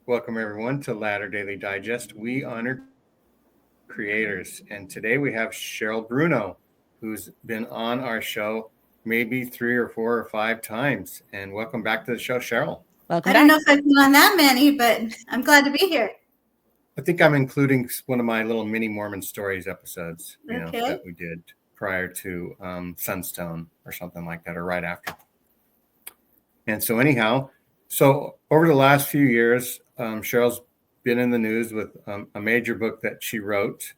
Welcome everyone to Ladder Daily Digest. We honor creators, and today we have Cheryl Bruno, who's been on our show maybe 3 or 4 or 5 times. And welcome back to the show, Cheryl. Welcome back. I don't know if I've been on that many, but I'm glad to be here. I think I'm including one of my little mini Mormon stories episodes, that we did prior to Sunstone or something like that, or right after. And so anyhow, over the last few years, Cheryl's been in the news with a major book that she wrote.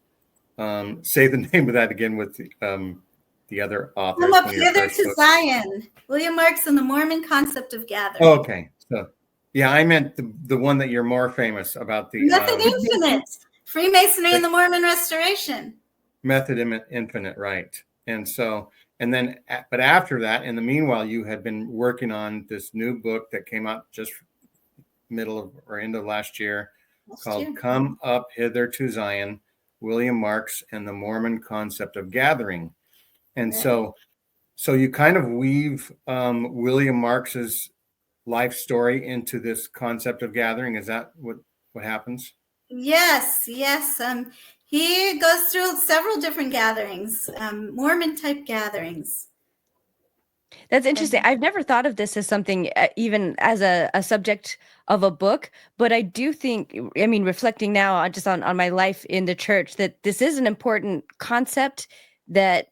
Say the name of that again with the other authors. Come up hither to Zion. William Marks and the Mormon Concept of Gathering. Oh, okay. So, yeah, I ment the one that you're more famous about. The Method Infinite. Freemasonry and the Mormon Restoration. Method Infinite, right. But after that, in the meanwhile, you had been working on this new book that came out just middle of or end of last year called Come Up Hither to Zion, William Marks and the Mormon Concept of Gathering. And so you kind of weave William Marks's life story into this concept of gathering. Is that what happens? Yes. He goes through several different gatherings, Mormon type gatherings. That's interesting. I've never thought of this as something, even as a subject of a book, but I do think, reflecting now just on my life in the church, that this is an important concept that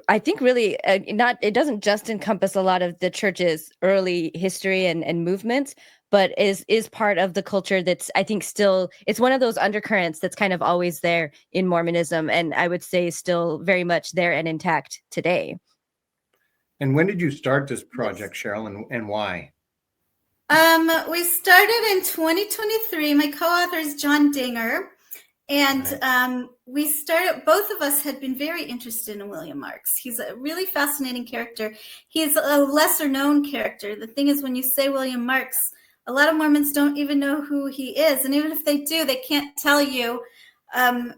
I think really it doesn't just encompass a lot of the church's early history and movements, but is part of the culture that's, I think, still, it's one of those undercurrents that's kind of always there in Mormonism, and I would say still very much there and intact today. And when did you start this project, Cheryl, and why? We started in 2023. My co-author is John Dinger. And we started, both of us had been very interested in William Marks. He's a really fascinating character. He's a lesser known character. The thing is, when you say William Marks, a lot of Mormons don't even know who he is. And even if they do, they can't tell you 1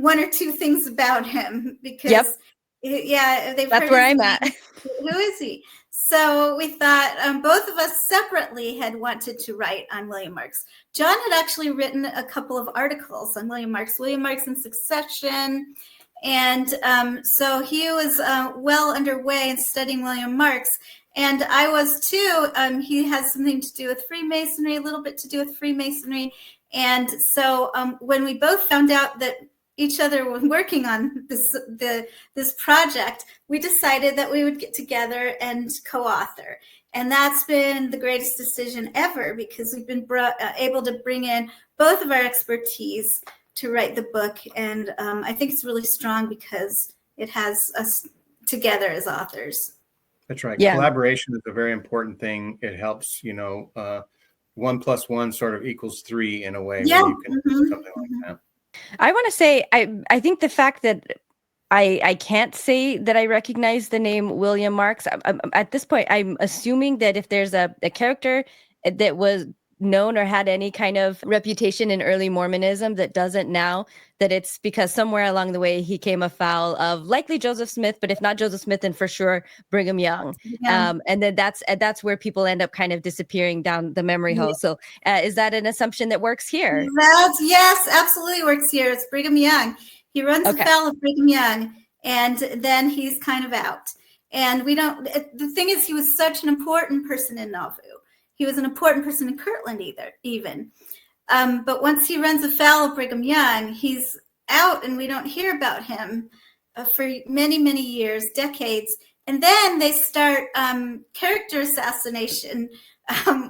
or 2 things about him because, that's where I'm at. Who is he? So we thought both of us separately had wanted to write on William Marks. John had actually written a couple of articles on William Marks in Succession. And so he was well underway in studying William Marks. And I was too. He has something to do with Freemasonry, a little bit to do with Freemasonry. And so when we both found out that each other were working on this project, we decided that we would get together and co-author. And that's been the greatest decision ever because we've been able to bring in both of our expertise to write the book. And I think it's really strong because it has us together as authors. That's right. Yeah. Collaboration is a very important thing. It helps, 1 + 1 sort of equals 3 in a way. Yeah. When you can do something like that. I want to say, I think the fact that I can't say that I recognize the name William Marks, at this point, I'm assuming that if there's a character that was known or had any kind of reputation in early Mormonism that doesn't now, that it's because somewhere along the way he came afoul of likely Joseph Smith, but if not Joseph Smith, then for sure Brigham Young. Yeah. And then that's where people end up kind of disappearing down the memory hole. So is that an assumption that works here? Yes, absolutely works here. It's Brigham Young. He runs afoul of Brigham Young, and then he's kind of out. And the thing is, he was such an important person in Nauvoo. He was an important person in Kirtland even. But once he runs afoul of Brigham Young, he's out and we don't hear about him for many, many years, decades. And then they start character assassination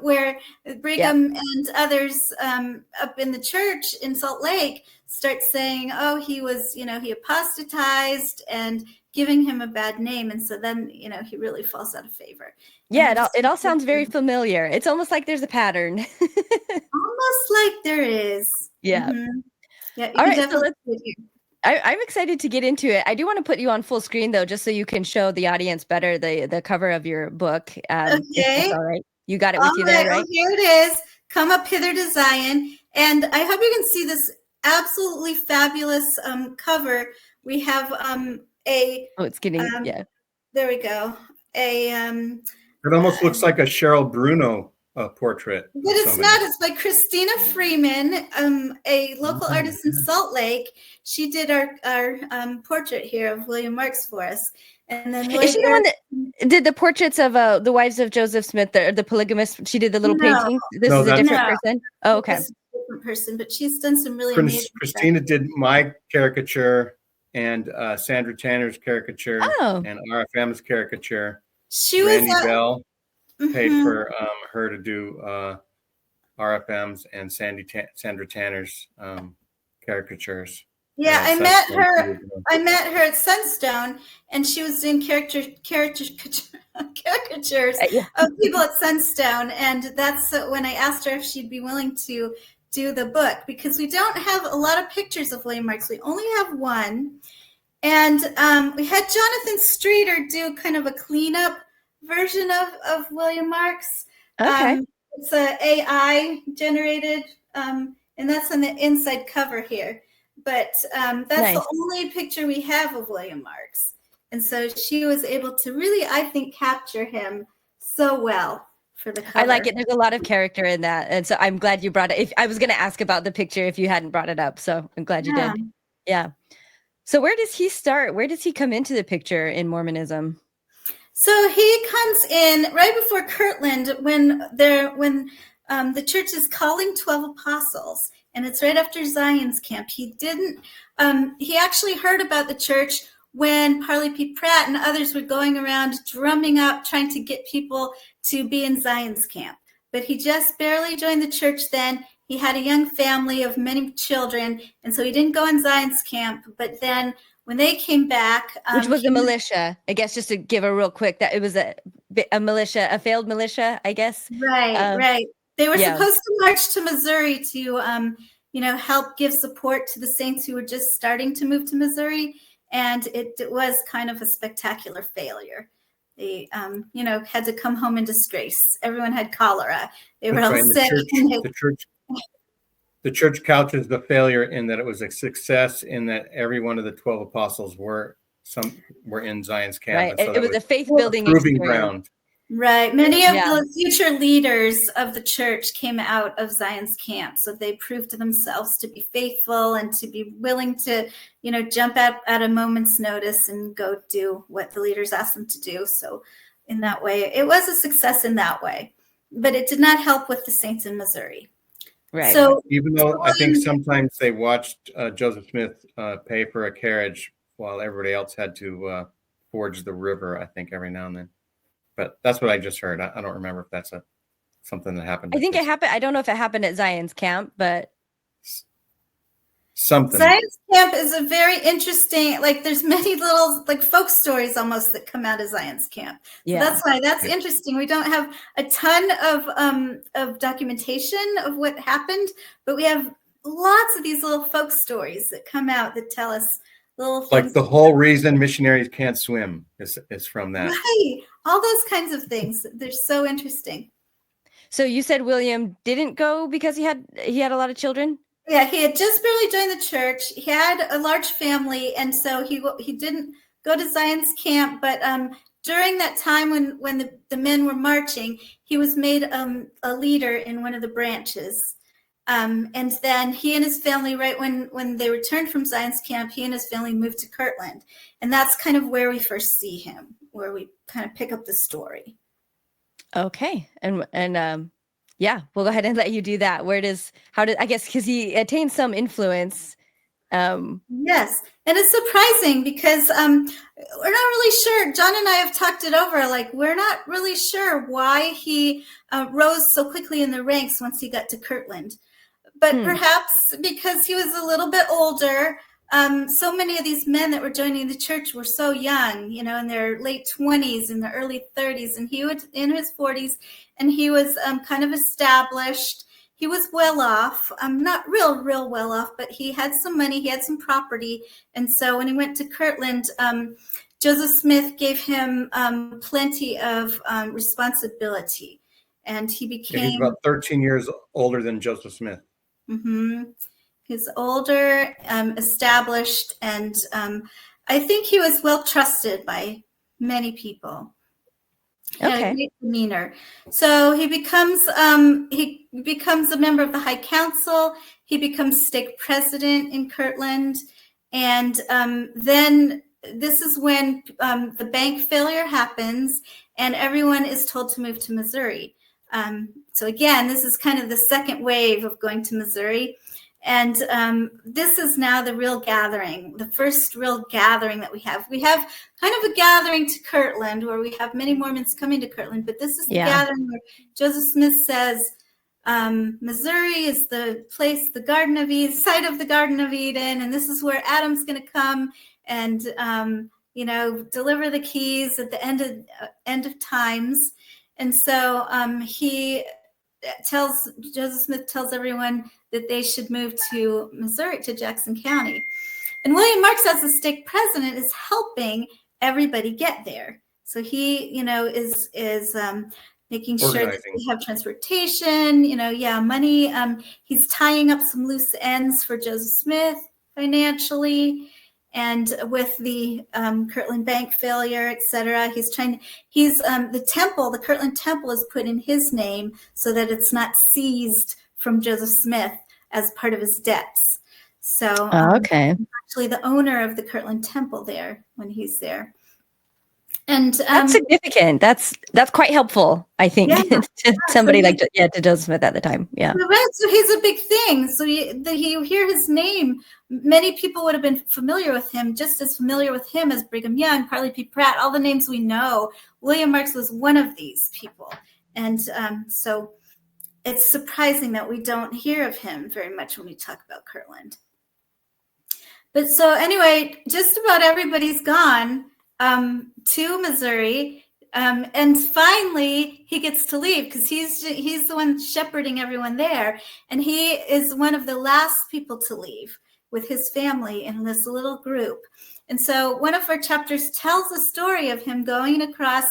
where Brigham and others up in the church in Salt Lake start saying, oh, he was, he apostatized and giving him a bad name. And so then, he really falls out of favor. Yeah, it all sounds very familiar. It's almost like there's a pattern. Almost like there is. Yeah. Mm-hmm. Yeah. All right. So I'm excited to get into it. I do want to put you on full screen, though, just so you can show the audience better the cover of your book. Okay. If that's all right. You got it with you there, right? Well, here it is. Come Up Hither to Zion. And I hope you can see this absolutely fabulous cover. We have it's getting, There we go. It almost looks like a Cheryl Bruno a portrait. But it's not. It's by Christina Freeman, a local artist in Salt Lake. She did our portrait here of William Marks for us. And then is she the one that did the portraits of the wives of Joseph Smith, the polygamist? She did the little painting. This is a different person. Oh, okay. This is a different person, but she's done some really amazing Christina stuff. did my caricature and Sandra Tanner's caricature and RFM's caricature. Randy Bell paid for her to do RFM's and Sandra Tanner's caricatures. Yeah, I met her at Sunstone, and she was doing caricatures of people at Sunstone, and that's when I asked her if she'd be willing to do the book, because we don't have a lot of pictures of William Marks. We only have one, and we had Jonathan Streeter do kind of a cleanup version of William Marks. Okay. It's a AI generated, and that's on the inside cover here. But that's nice. The only picture we have of William Marks. And so she was able to really, I think, capture him so well for the cover. I like it. There's a lot of character in that. And so I'm glad you brought it. I was going to ask about the picture if you hadn't brought it up. So I'm glad you did. Yeah. So where does he start? Where does he come into the picture in Mormonism? So he comes in right before Kirtland when the church is calling 12 apostles. And it's right after Zion's camp. He actually heard about the church when Parley P. Pratt and others were going around drumming up, trying to get people to be in Zion's camp. But he just barely joined the church then. He had a young family of many children, and so he didn't go in Zion's camp. But then when they came back... Which was the militia, I guess, just to give a real quick, that it was a militia, a failed militia, I guess. Right. They were supposed to march to Missouri to, help give support to the saints who were just starting to move to Missouri. And it was kind of a spectacular failure. They, had to come home in disgrace. Everyone had cholera. They were all sick. The church couches the failure in that it was a success in that every one of the 12 apostles were in Zion's camp. Right. So it was a faith-building proving ground. Right. Many of the future leaders of the church came out of Zion's camp. So they proved to themselves to be faithful and to be willing to, jump at a moment's notice and go do what the leaders asked them to do. So in that way, it was a success in that way. But it did not help with the saints in Missouri. Right. So even though I think sometimes they watched Joseph Smith pay for a carriage while everybody else had to forge the river, I think, every now and then. But that's what I just heard. I don't remember if that's something that happened. I think it happened. I don't know if it happened at Zion's camp, but something. Zion's camp is a very interesting, there's many little folk stories almost that come out of Zion's camp. So that's why that's interesting. We don't have a ton of documentation of what happened, but we have lots of these little folk stories that come out that tell us little things. Like the whole reason missionaries can't swim is from that. Right. All those kinds of things. They're so interesting. So you said William didn't go because he had a lot of children? Yeah, he had just barely joined the church. He had a large family, and so he didn't go to Zion's camp. But during that time when the men were marching, he was made a leader in one of the branches. And then he and his family, right when they returned from Zion's camp, he and his family moved to Kirtland. And that's kind of where we first see him, where we kind of pick up the story. Okay. And we'll go ahead and let you do that. I guess because he attained some influence. Yes. And it's surprising because we're not really sure. John and I have talked it over. We're not really sure why he rose so quickly in the ranks once he got to Kirtland. But perhaps because he was a little bit older. So many of these men that were joining the church were so young, in their late 20s, in the early 30s, and he was in his 40s, and he was kind of established. He was well off, not real well off, but he had some money, he had some property. And so when he went to Kirtland, Joseph Smith gave him plenty of responsibility. And he became... He's about 13 years older than Joseph Smith. Mm-hmm. He's older, established, and I think he was well trusted by many people. He had a great demeanor. So he becomes a member of the High Council. He becomes stake president in Kirtland, and then this is when the bank failure happens, and everyone is told to move to Missouri. So again, this is kind of the second wave of going to Missouri. And this is now the real gathering, the first real gathering that we have. We have kind of a gathering to Kirtland where we have many Mormons coming to Kirtland, but this is the gathering where Joseph Smith says, Missouri is the place, the Garden of Eden, site of the Garden of Eden, and this is where Adam's going to come and, deliver the keys at the end of times. And so Joseph Smith tells everyone that they should move to Missouri, to Jackson County. And William Marks, as the stake president, is helping everybody get there. So he, is making sure that they have transportation, money. He's tying up some loose ends for Joseph Smith financially. And with the Kirtland Bank failure, et cetera, the Kirtland Temple is put in his name so that it's not seized from Joseph Smith as part of his debts. So he's actually the owner of the Kirtland Temple there when he's there. And that's significant. That's quite helpful, I think, to somebody to Joseph Smith at the time. Yeah. Right. So he's a big thing. So you hear his name. Many people would have been familiar with him, just as familiar with him as Brigham Young, Parley P. Pratt, all the names we know. William Marks was one of these people. And so it's surprising that we don't hear of him very much when we talk about Kirtland. But so anyway, just about everybody's gone to Missouri. And finally, he gets to leave because he's the one shepherding everyone there. And he is one of the last people to leave with his family in this little group. And so one of our chapters tells the story of him going across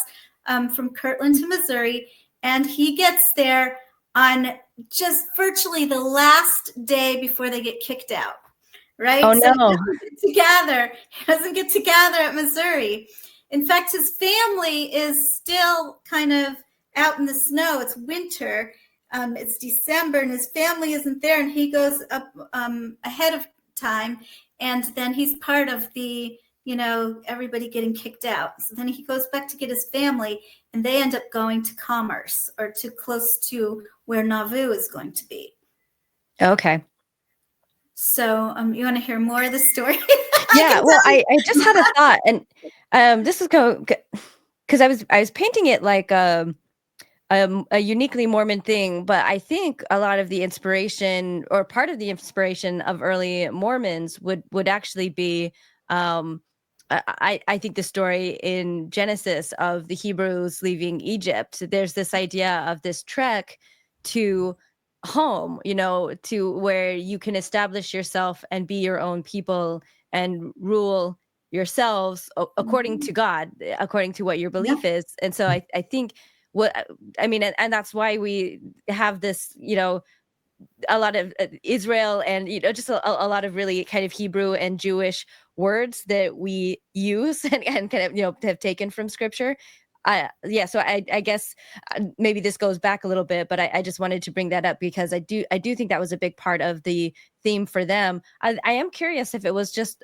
from Kirtland to Missouri. And he gets there on just virtually the last day before they get kicked out. Right? Oh, so no. He doesn't get to gather at Missouri. In fact, his family is still kind of out in the snow. It's winter. It's December, and his family isn't there, and he goes up ahead of time, and then he's part of the, everybody getting kicked out. So then he goes back to get his family, and they end up going to Commerce, or too close to where Nauvoo is going to be. Okay. So you want to hear more of the story? Yeah, well, I just had a thought, and this is because I was painting it like a uniquely Mormon thing, but I think a lot of the inspiration, or part of the inspiration of early Mormons would actually be I think the story in Genesis of the Hebrews leaving Egypt. There's this idea of this trek to home, to where you can establish yourself and be your own people and rule yourselves according to God, according to what your belief is. And so I think and that's why we have this, a lot of Israel and, just a lot of really kind of Hebrew and Jewish words that we use and kind of, have taken from scripture. So I guess maybe this goes back a little bit, but I just wanted to bring that up because I do think that was a big part of the theme for them. I am curious if it was just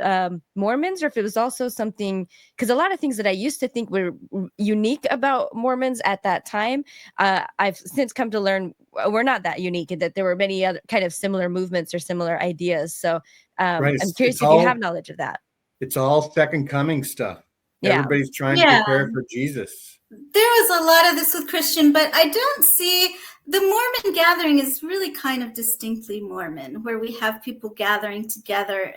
Mormons or if it was also something, because a lot of things that I used to think were unique about Mormons at that time, I've since come to learn were not that unique, and that there were many other kind of similar movements or similar ideas. So I'm curious if you have knowledge of that. It's all second coming stuff. Yeah. Everybody's trying to prepare for Jesus. There was a lot of this with Christian, but I don't see the Mormon gathering is really kind of distinctly Mormon, where we have people gathering together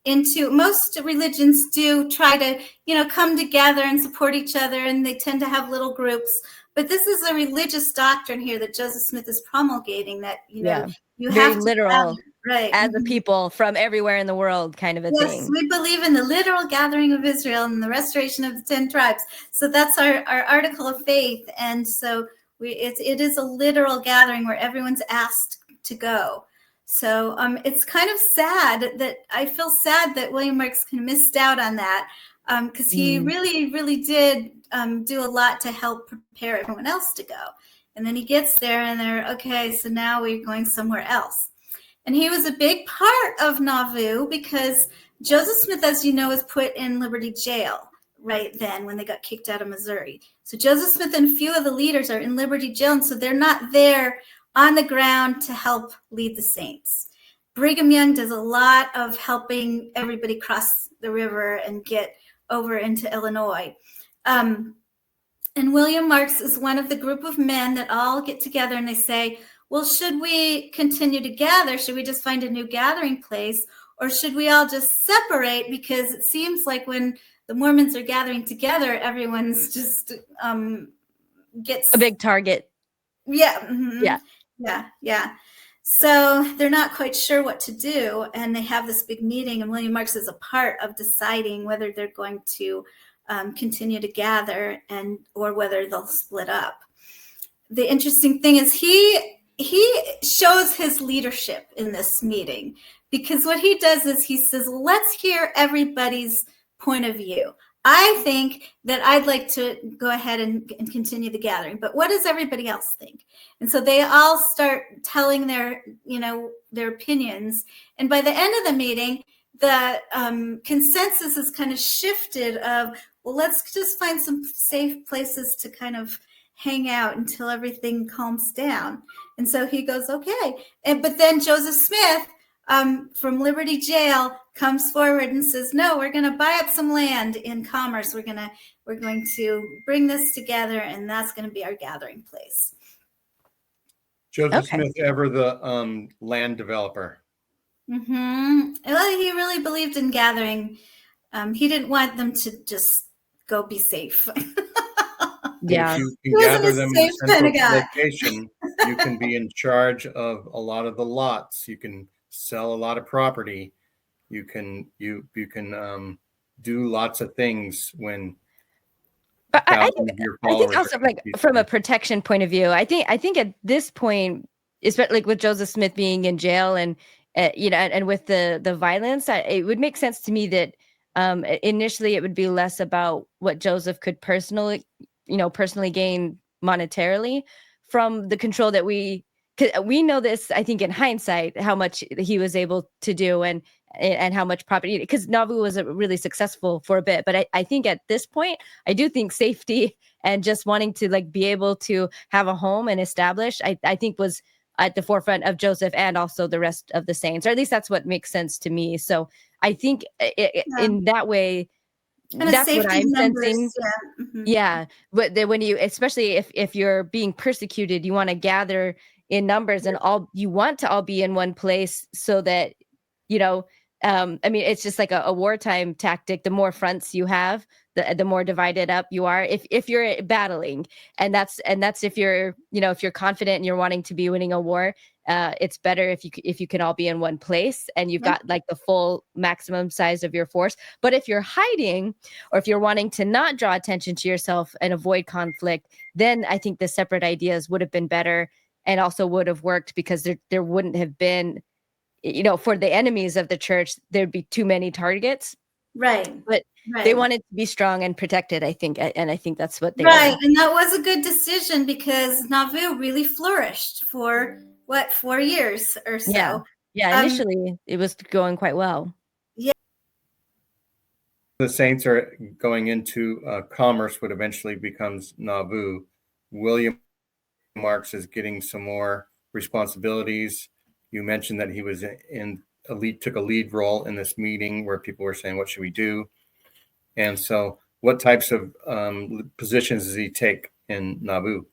into most religions do try to, come together and support each other, and they tend to have little groups. But this is a religious doctrine here that Joseph Smith is promulgating that, you very have to literal. Right. As a people from everywhere in the world kind of a thing. Yes, we believe in the literal gathering of Israel and the restoration of the 10 tribes. So that's our article of faith. And so it is a literal gathering where everyone's asked to go. So it's kind of sad that I feel sad that William Marks kind of missed out on that because he really, really did do a lot to help prepare everyone else to go. And then he gets there and they're, okay, so now we're going somewhere else. And he was a big part of Nauvoo because Joseph Smith, as you know, was put in Liberty Jail right then when they got kicked out of Missouri. So Joseph Smith and a few of the leaders are in Liberty Jail, and so they're not there on the ground to help lead the saints. Brigham Young does a lot of helping everybody cross the river and get over into Illinois. And William Marks is one of the group of men that all get together and they say, well, should we continue to gather? Should we just find a new gathering place? Or should we all just separate? Because it seems like when the Mormons are gathering together, everyone's just gets a big target. Yeah. Mm-hmm. Yeah. So they're not quite sure what to do. And they have this big meeting, and William Marks is a part of deciding whether they're going to continue to gather or whether they'll split up. The interesting thing is he shows his leadership in this meeting, because what he does is he says, let's hear everybody's point of view. I think that I'd like to go ahead and continue the gathering, but what does everybody else think? And so they all start telling their opinions. And by the end of the meeting, the consensus is kind of shifted of, well, let's just find some safe places to kind of hang out until everything calms down. And so he goes, okay. But then Joseph Smith from Liberty Jail comes forward and says, no, we're going to buy up some land in Commerce. We're going to bring this together, and that's going to be our gathering place. Joseph Smith, ever the land developer. Mm-hmm. Well, he really believed in gathering. He didn't want them to just go be safe. Yeah. If you can gather them in a central location, you can be in charge of a lot of the lots. You can sell a lot of property. You can do lots of things when. But I think also, like, from a protection point of view, I think at this point, especially like with Joseph Smith being in jail and and with the violence, it would make sense to me that initially it would be less about what Joseph could personally gain monetarily from the control that we know this, I think, in hindsight, how much he was able to do and how much property, because Nauvoo was really successful for a bit. But I think at this point, I do think safety and just wanting to like be able to have a home and establish, I think was at the forefront of Joseph and also the rest of the saints, or at least that's what makes sense to me. So I think in that way, that's what I'm sensing. Yeah. Mm-hmm. Yeah. But when you, especially if you're being persecuted, you want to gather in numbers and you want to all be in one place so that, I mean, it's just like a wartime tactic. The more fronts you have, the more divided up you are. If you're battling, and that's if you're confident and you're wanting to be winning a war, it's better if you can all be in one place and you've got like the full maximum size of your force. But if you're hiding, or if you're wanting to not draw attention to yourself and avoid conflict, then I think the separate ideas would have been better and also would have worked, because there wouldn't have been, for the enemies of the church, there'd be too many targets. Right. But they wanted to be strong and protected, I think. And I think that's what they wanted. And that was a good decision, because Nauvoo really flourished for 4 years or so. Yeah. Initially, it was going quite well. Yeah. The saints are going into Commerce, what eventually becomes Nauvoo. William Marks is getting some more responsibilities. You mentioned that he was took a lead role in this meeting where people were saying, what should we do? And so what types of positions does he take in Nauvoo?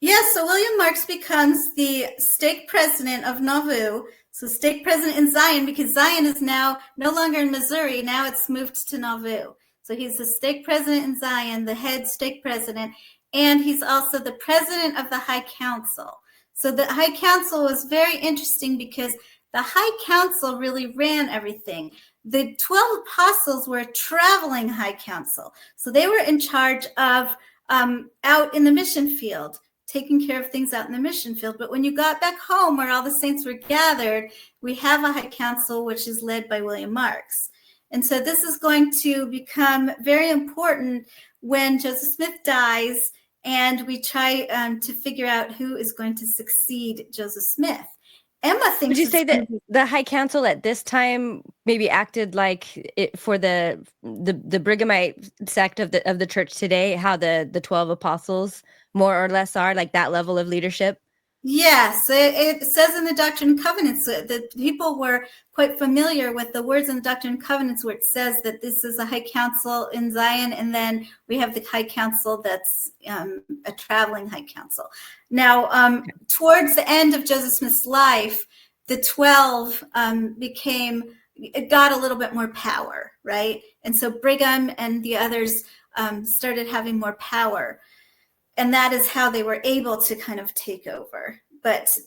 Yes, so William Marks becomes the stake president of Nauvoo. So stake president in Zion, because Zion is now no longer in Missouri. Now it's moved to Nauvoo. So he's the stake president in Zion, the head stake president, and he's also the president of the High Council. So the High Council was very interesting because the High Council really ran everything. The 12 apostles were a traveling High Council. So they were in charge of out in the mission field, taking care of things out in the mission field. But when you got back home where all the saints were gathered, we have a High Council, which is led by William Marks. And so this is going to become very important when Joseph Smith dies and we try to figure out who is going to succeed Joseph Smith. Emma thinks. Would you say that the High Council at this time maybe acted like it for the Brighamite sect of the church today, how the 12 apostles more or less are, like that level of leadership? Yes, it says in the Doctrine and Covenants that people were quite familiar with the words in the Doctrine and Covenants where it says that this is a high council in Zion, and then we have the high council that's a traveling high council. Now, towards the end of Joseph Smith's life, the 12 it got a little bit more power, right? And so Brigham and the others started having more power. And that is how they were able to kind of take over. But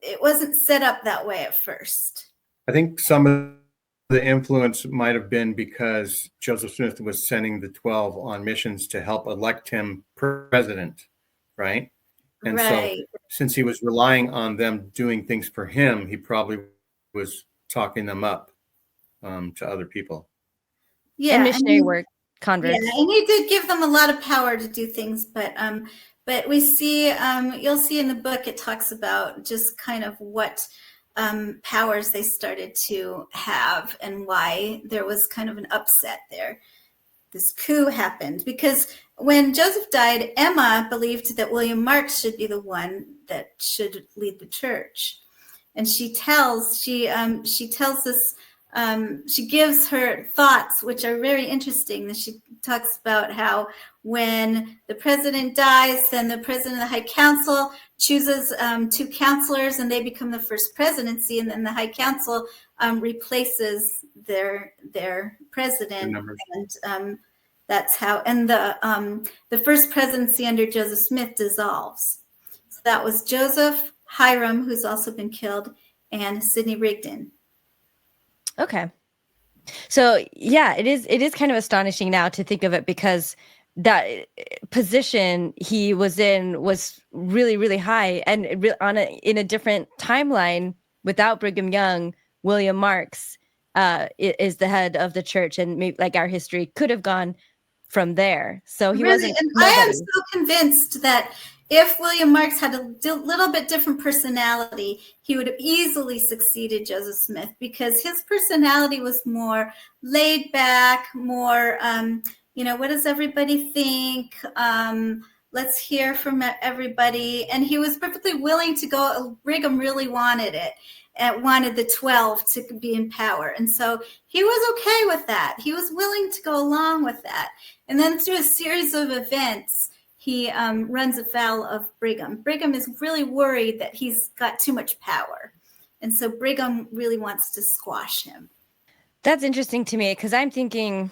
it wasn't set up that way at first. I think some of the influence might have been because Joseph Smith was sending the 12 on missions to help elect him president, right? And so since he was relying on them doing things for him, he probably was talking them up to other people. Yeah, and missionary work. Converts. Yeah, and he did give them a lot of power to do things, but we see you'll see in the book it talks about just kind of what powers they started to have and why there was kind of an upset there. This coup happened because when Joseph died, Emma believed that William Marks should be the one that should lead the church, and she gives her thoughts, which are very interesting. And she talks about how when the president dies, then the president of the High Council chooses 2 counselors and they become the first presidency. And then the High Council replaces their president. And that's how, and the first presidency under Joseph Smith dissolves. So that was Joseph, Hiram, who's also been killed, and Sidney Rigdon. Okay. So yeah, it is kind of astonishing now to think of it because that position he was in was really, really high and in a different timeline without Brigham Young, William Marks is the head of the church, and maybe like our history could have gone from there. So he wasn't. And I am so convinced that if William Marks had a little bit different personality, he would have easily succeeded Joseph Smith because his personality was more laid back, more, what does everybody think? Let's hear from everybody. And he was perfectly willing to go. Brigham really wanted it and wanted the 12 to be in power. And so he was okay with that. He was willing to go along with that. And then through a series of events, he runs afoul of Brigham. Brigham is really worried that he's got too much power. And so Brigham really wants to squash him. That's interesting to me because I'm thinking,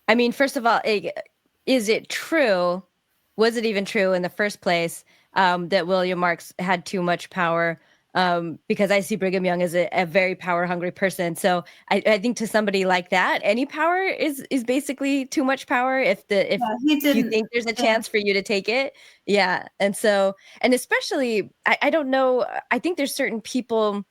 I mean, first of all, is it true? Was it even true in the first place that William Marks had too much power? Because I see Brigham Young as a very power-hungry person. So I think to somebody like that, any power is basically too much power if you think there's a chance for you to take it. Yeah. And so, and especially, I don't know, I think there's certain people,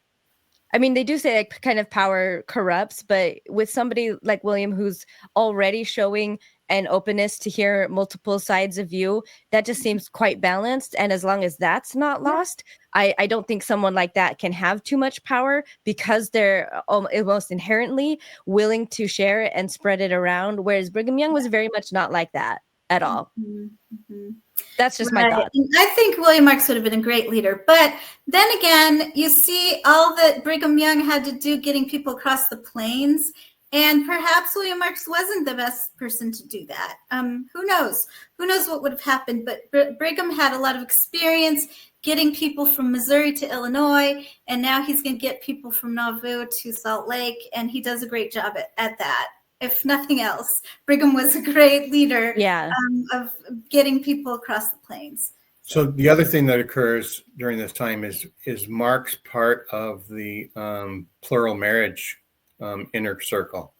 I mean, they do say like kind of power corrupts, but with somebody like William who's already showing an openness to hear multiple sides of view, that just seems quite balanced. And as long as that's not lost, I don't think someone like that can have too much power because they're almost inherently willing to share it and spread it around. Whereas Brigham Young was very much not like that at all. Mm-hmm. That's just my thought. I think William Marks would have been a great leader. But then again, you see all that Brigham Young had to do getting people across the plains. And perhaps William Marks wasn't the best person to do that. Who knows? Who knows what would have happened? But Brigham had a lot of experience getting people from Missouri to Illinois, and now he's going to get people from Nauvoo to Salt Lake, and he does a great job at that. If nothing else, Brigham was a great leader of getting people across the plains. So the other thing that occurs during this time is Mark's part of the plural marriage inner circle.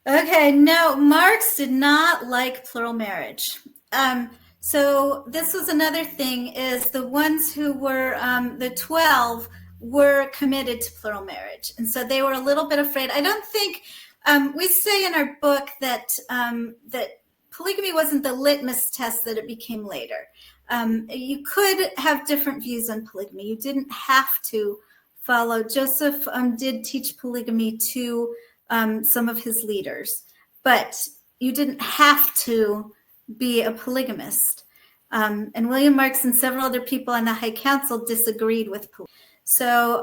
Okay, no, Marx did not like plural marriage. So this was another thing, is the ones who were, the 12 were committed to plural marriage. And so they were a little bit afraid. I don't think We say in our book that that polygamy wasn't the litmus test that it became later. You could have different views on polygamy. You didn't have to follow. Joseph did teach polygamy to some of his leaders, but you didn't have to be a polygamist. And William Marks and several other people on the High Council disagreed with polygamy. So,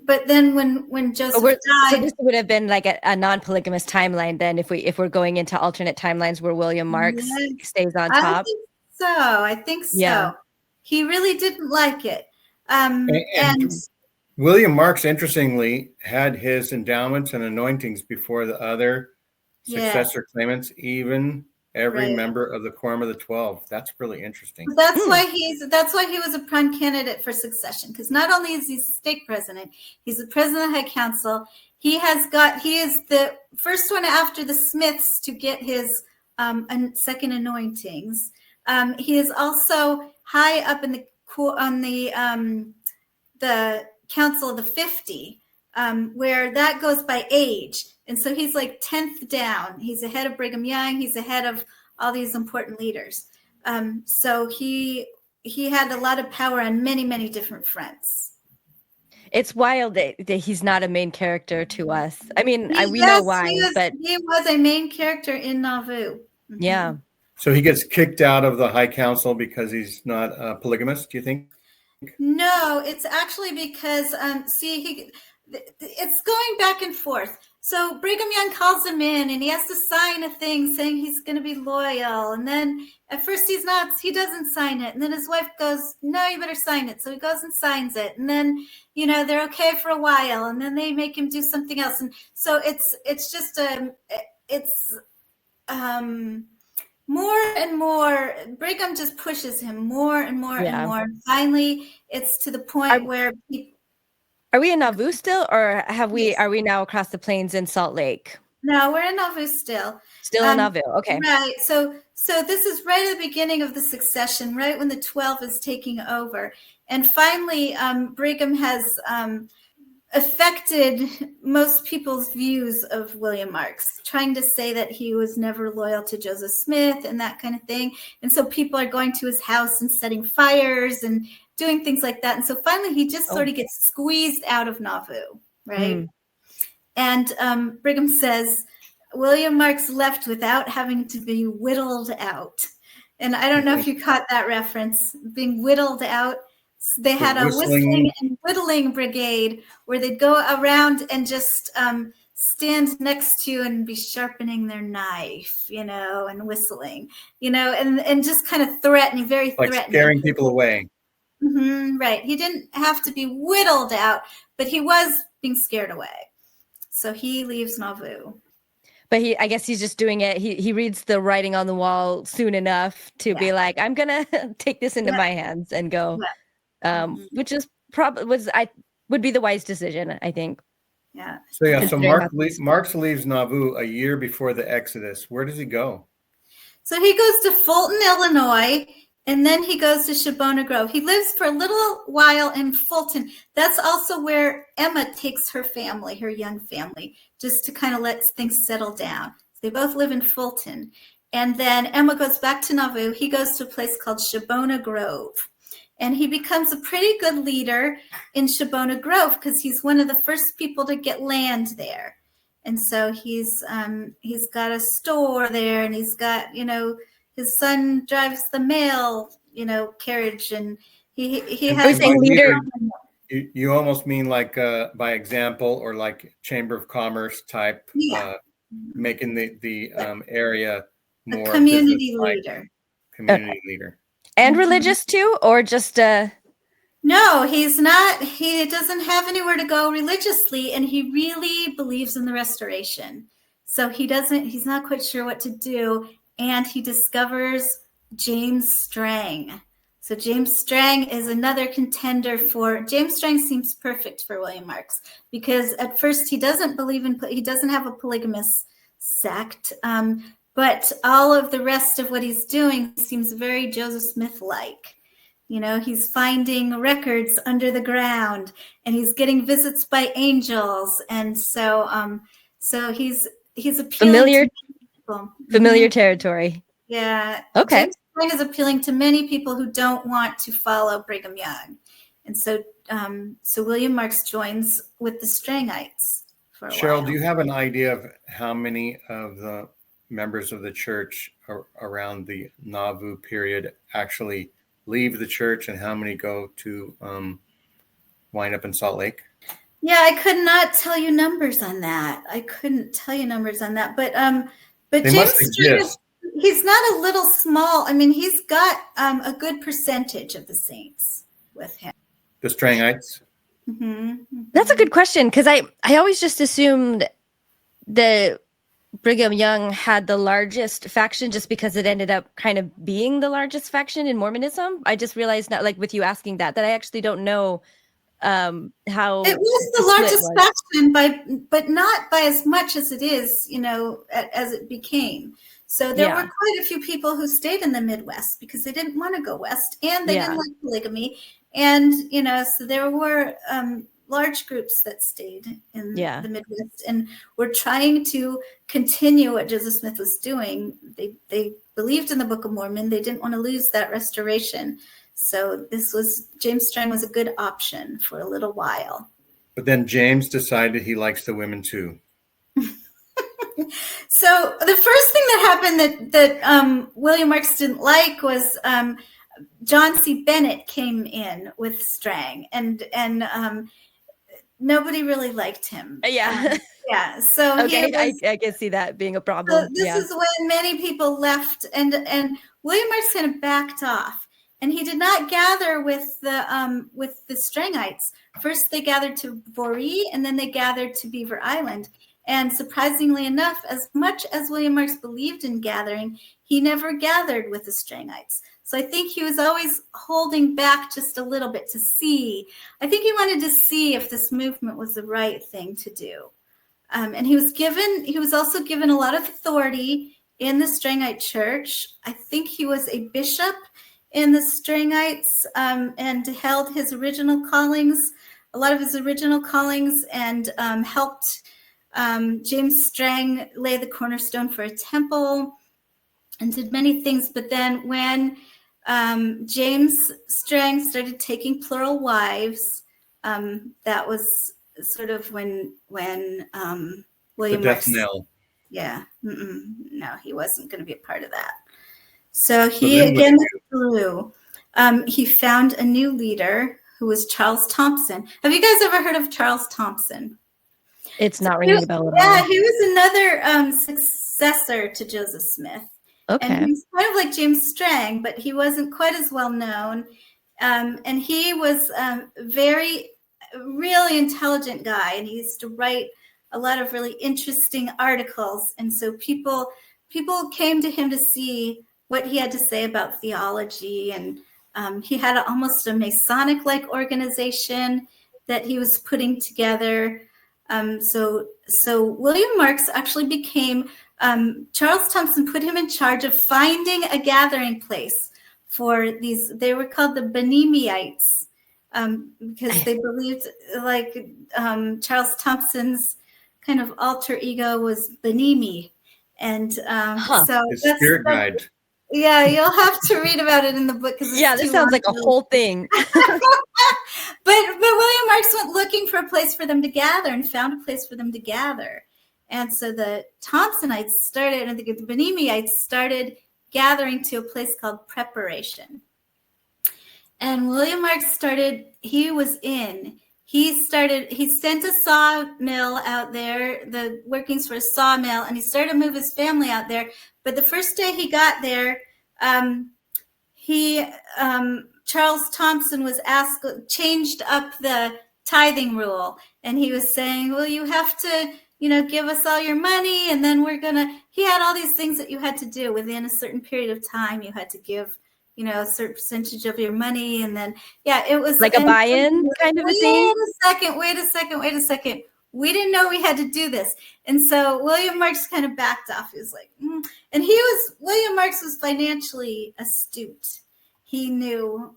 but then when Joseph died, so this would have been like a non-polygamous timeline then, if we're going into alternate timelines where William Marks stays on top. I think so. Yeah. He really didn't like it. And William Marks, interestingly, had his endowments and anointings before the other successor claimants, even every member of the Quorum of the 12. That's really interesting. That's why he was a prime candidate for succession, because not only is he stake president, he's the president of the High Council. He is the first one after the Smiths to get his second anointings. He is also high up in the Council of the 50, where that goes by age. And so he's like 10th down. He's ahead of Brigham Young. He's ahead of all these important leaders. So he had a lot of power on many, many different fronts. It's wild that he's not a main character to us. I mean, we know why, but he was a main character in Nauvoo. Mm-hmm. Yeah. So he gets kicked out of the High Council because he's not a polygamist, do you think? No, it's actually because, it's going back and forth. So Brigham Young calls him in and he has to sign a thing saying he's going to be loyal. And then at first he doesn't sign it. And then his wife goes, no, you better sign it. So he goes and signs it. And then, they're okay for a while. And then they make him do something else. And so it's just, more and more, Brigham just pushes him more and more and more. Finally, it's to the point where people, are we in Nauvoo still, or are we now across the plains in Salt Lake? No, we're in Nauvoo still. Still in Nauvoo, okay. Right. So this is right at the beginning of the succession, right when the 12 is taking over. And finally, Brigham has affected most people's views of William Marks, trying to say that he was never loyal to Joseph Smith and that kind of thing. And so people are going to his house and setting fires and doing things like that. And so finally he just sort of gets squeezed out of Nauvoo, right? And Brigham says, William Marks left without having to be whittled out. And I don't know if you caught that reference, being whittled out. They had a whistling and whittling brigade where they'd go around and just stand next to you and be sharpening their knife, and whistling, and just kind of threatening, very threatening. Like scaring people away. Mm-hmm, right. He didn't have to be whittled out, but he was being scared away. So he leaves Nauvoo. But I guess he's just doing it. He reads the writing on the wall soon enough to be like, I'm going to take this into my hands and go. Which is would be the wise decision, I think. Yeah. So Marks leaves Nauvoo a year before the Exodus. Where does he go? So he goes to Fulton, Illinois, and then he goes to Shabbona Grove. He lives for a little while in Fulton. That's also where Emma takes her family, her young family, just to kind of let things settle down. So they both live in Fulton. And then Emma goes back to Nauvoo. He goes to a place called Shabbona Grove. And he becomes a pretty good leader in Shabbona Grove because he's one of the first people to get land there. And so he's got a store there, and he's got, his son drives the mail, carriage, and he has a leader. You almost mean like by example, or like Chamber of Commerce type, making the area more a community leader. Community leader. And religious too, or just No, he's not. He doesn't have anywhere to go religiously, and he really believes in the restoration. So he's not quite sure what to do, and he discovers James Strang. So James Strang is another contender James Strang seems perfect for William Marks, because at first he doesn't have a polygamous sect, but all of the rest of what he's doing seems very Joseph Smith-like. He's finding records under the ground, and he's getting visits by angels. And so he's he's appealing Familiar, to people. familiar territory. Yeah. Okay. James Strang is appealing to many people who don't want to follow Brigham Young. And so so William Marks joins with the Strangites for a Cheryl, while. do you have an idea of how many of the members of the church around the Nauvoo period actually leave the church and how many go to wind up in Salt Lake? Yeah, I could not tell you numbers on that. I couldn't tell you numbers on that. But They James must Strang, exist. he's not a little small. I mean, he's got a good percentage of the saints with him. The Strangites? That's a good question, because I always just assumed that Brigham Young had the largest faction just because it ended up kind of being the largest faction in Mormonism. I just realized now, like with you asking that I actually don't know how it was the largest faction but not by as much as it is, as it became. So there were quite a few people who stayed in the Midwest because they didn't want to go west, and they didn't like polygamy, and so there were large groups that stayed in the Midwest and were trying to continue what Joseph Smith was doing. They believed in the Book of Mormon. They didn't want to lose that restoration. So James Strang was a good option for a little while. But then James decided he likes the women too. So the first thing that happened that William Marks didn't like was John C. Bennett came in with Strang, and nobody really liked him. Yeah. So okay, I can see that being a problem. So this is when many people left, and William Marks kind of backed off, and he did not gather with the Strangites. First, they gathered to Boree, and then they gathered to Beaver Island. And surprisingly enough, as much as William Marks believed in gathering, he never gathered with the Strangites. So I think he was always holding back just a little bit to see. I think he wanted to see if this movement was the right thing to do. And he was also given a lot of authority in the Strangite church. I think he was a bishop in the Strangites and held his original callings, a lot of his original callings, and helped James Strang lay the cornerstone for a temple and did many things. But then when James Strang started taking plural wives, that was sort of when William Marks. Yeah. No, he wasn't going to be a part of that. So he again withdrew. He found a new leader who was Charles Thompson. Have you guys ever heard of Charles Thompson? It's not ringing a bell at all. Yeah, he was another successor to Joseph Smith. Okay. And he's kind of like James Strang, but he wasn't quite as well known. And he was really intelligent guy, and he used to write a lot of really interesting articles. And so people came to him to see what he had to say about theology. And he had almost a Masonic-like organization that he was putting together. So William Marks actually became, Charles Thompson put him in charge of finding a gathering place for these. They were called the Benemiites because they believed like Charles Thompson's kind of alter ego was Benemi. And so his spirit guide. Yeah, you'll have to read about it in the book. This sounds like a whole thing. But William Marks went looking for a place for them to gather and found a place for them to gather. And so the Thompsonites started, and the Benemiites started gathering to a place called Preparation. And William Marks he sent a sawmill out there, the workings for a sawmill, and he started to move his family out there. But the first day he got there, Charles Thompson was changed up the tithing rule. And he was saying, well, you have to, give us all your money. And then he had all these things that you had to do within a certain period of time. You had to give, a certain percentage of your money. And then, it was like a buy-in kind of a thing. Wait a second. We didn't know we had to do this. And so William Marks kind of backed off. He was like, And William Marks was financially astute. He knew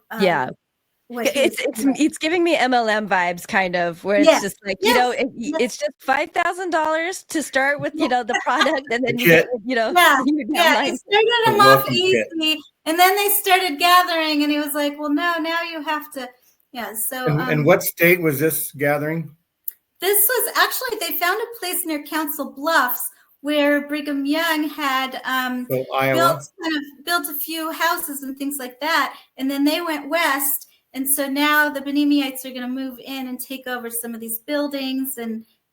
what he was doing. It's giving me MLM vibes, kind of, where it's Yes, just like, yes, it's just $5,000 to start with, the product, and then you kit. get, Yeah, your yeah. He downline. started The him off welcome kit. easy, and then they started gathering, and he was like, "Well, no, now you have to." Yeah. So, And what state was this gathering? this was actually, they found a place near Council Bluffs where Brigham Young had So Iowa. built a few houses and things like that, and then they went west. And so now the Benemiites are going to move in and take over some of these buildings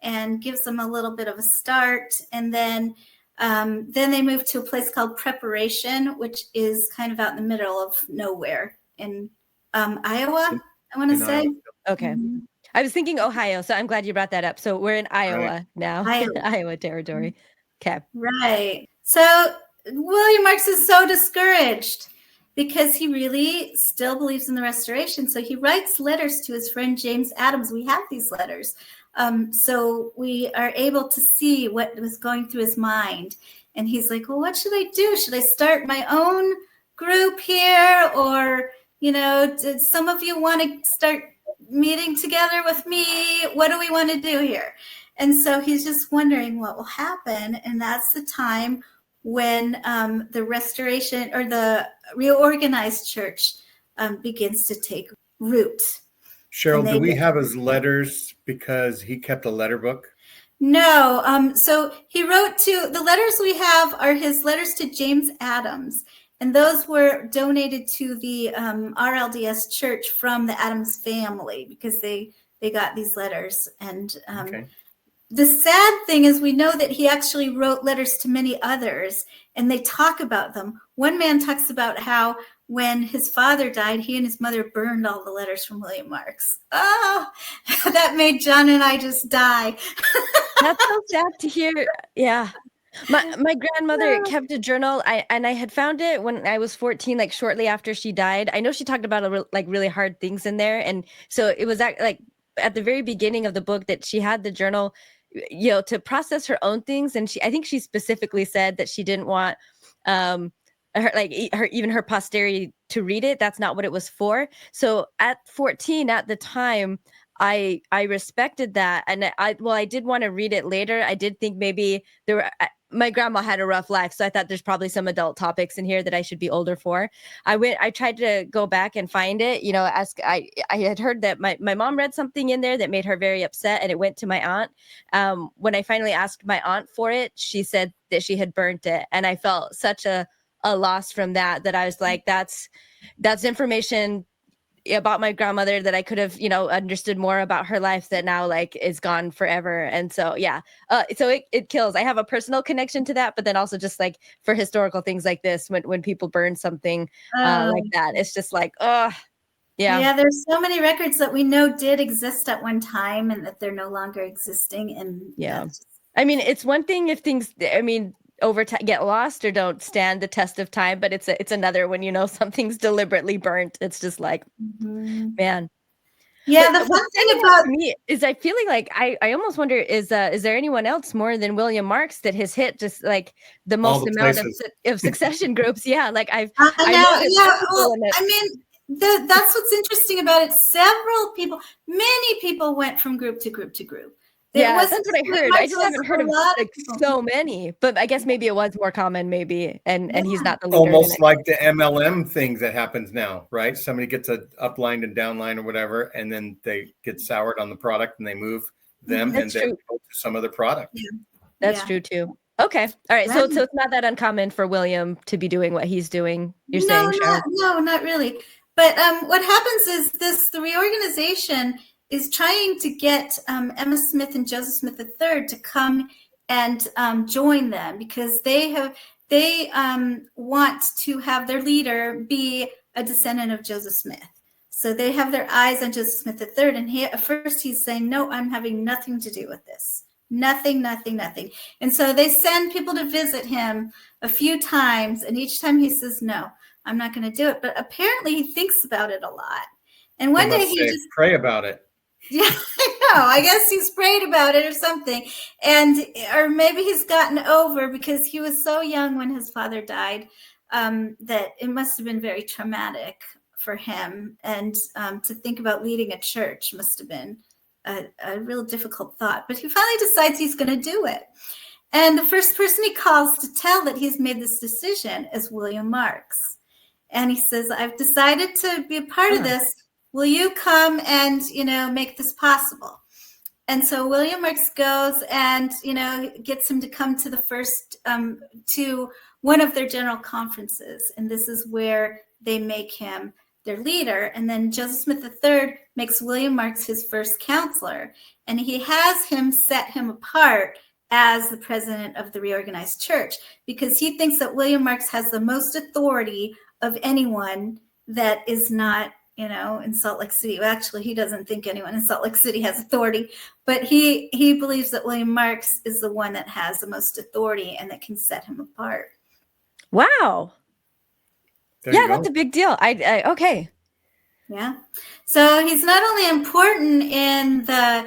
and gives them a little bit of a start. And then they moved to a place called Preparation, which is kind of out in the middle of nowhere in Iowa, I want to say. Iowa. Okay. Mm-hmm. I was thinking Ohio, so I'm glad you brought that up. So we're in Iowa Right. now, Iowa territory. Okay. Right. So William Marks is so discouraged because he really still believes in the restoration. So he writes letters to his friend James Adams. We have these letters. So we are able to see what was going through his mind. And he's like, well, what should I do? Should I start my own group here? Or, did some of you want to start meeting together with me? What do we want to do here? And so he's just wondering what will happen. And that's the time when the restoration or the reorganized church begins to take root. Cheryl, do we have his letters because he kept a letter book? No. So he wrote the letters we have are his letters to James Adams. And those were donated to the RLDS church from the Adams family because they got these letters. And Okay. the sad thing is we know that he actually wrote letters to many others, and they talk about them. One man talks about how when his father died, he and his mother burned all the letters from William Marks. Oh, that made John and I just die. That's so sad to hear. Yeah. My grandmother kept a journal, and I had found it when I was 14, like shortly after she died. I know she talked about really hard things in there, and so it was like at the very beginning of the book that she had the journal, to process her own things, and I think she specifically said that she didn't want her posterity to read it. That's not what it was for. So at 14, at the time, I respected that, and I did want to read it later. I did think maybe my grandma had a rough life, so I thought there's probably some adult topics in here that I should be older for. I tried to go back and find it. I had heard that my mom read something in there that made her very upset, and it went to my aunt. When I finally asked my aunt for it, she said that she had burnt it, and I felt such a loss from that I was like, that's information about my grandmother that I could have, understood more about her life that now is gone forever. And so, yeah. So it kills. I have a personal connection to that, but then also just for historical things like this, when people burn something like that, it's just yeah. Yeah, there's so many records that we know did exist at one time and that they're no longer existing. And yeah, I mean, it's one thing if things, over time get lost or don't stand the test of time, but it's another when something's deliberately burnt. It's just man. Yeah, the fun thing about me is I feeling like I almost wonder is there anyone else more than William Marks that has hit just the most amount of succession groups? Yeah, I know. Well, that's what's interesting about it. Many people went from group to group to group. That's what I heard. I just haven't heard of so many, but I guess maybe it was more common, maybe, and he's not the leader. Almost like the MLM thing that happens now, right? Somebody gets a upline and downline or whatever, and then they get soured on the product and they move them and then go to some other product. Yeah. That's true too. Okay. All right. So it's not that uncommon for William to be doing what he's doing. You're saying, Cheryl? No, not really. But what happens is the reorganization is trying to get Emma Smith and Joseph Smith III to come and join them because they want to have their leader be a descendant of Joseph Smith. So they have their eyes on Joseph Smith III. And at first he's saying, no, I'm having nothing to do with this. Nothing. And so they send people to visit him a few times. And each time he says, no, I'm not going to do it. But apparently he thinks about it a lot. And one day he just pray about it. Yeah, I know. I guess he's prayed about it or something. Or maybe he's gotten over because he was so young when his father died that it must have been very traumatic for him. And to think about leading a church must have been a real difficult thought. But he finally decides he's going to do it. And the first person he calls to tell that he's made this decision is William Marks. And he says, I've decided to be a part of this. Will you come and, make this possible? And so William Marks goes and, gets him to come to the first, to one of their general conferences. And this is where they make him their leader. And then Joseph Smith III makes William Marks his first counselor. And he has him set him apart as the president of the Reorganized Church, because he thinks that William Marks has the most authority of anyone that is not, in Salt Lake City. Well, actually, he doesn't think anyone in Salt Lake City has authority, but he believes that William Marks is the one that has the most authority and that can set him apart. Wow. Yeah, that's a big deal. I okay. Yeah. So he's not only important in the,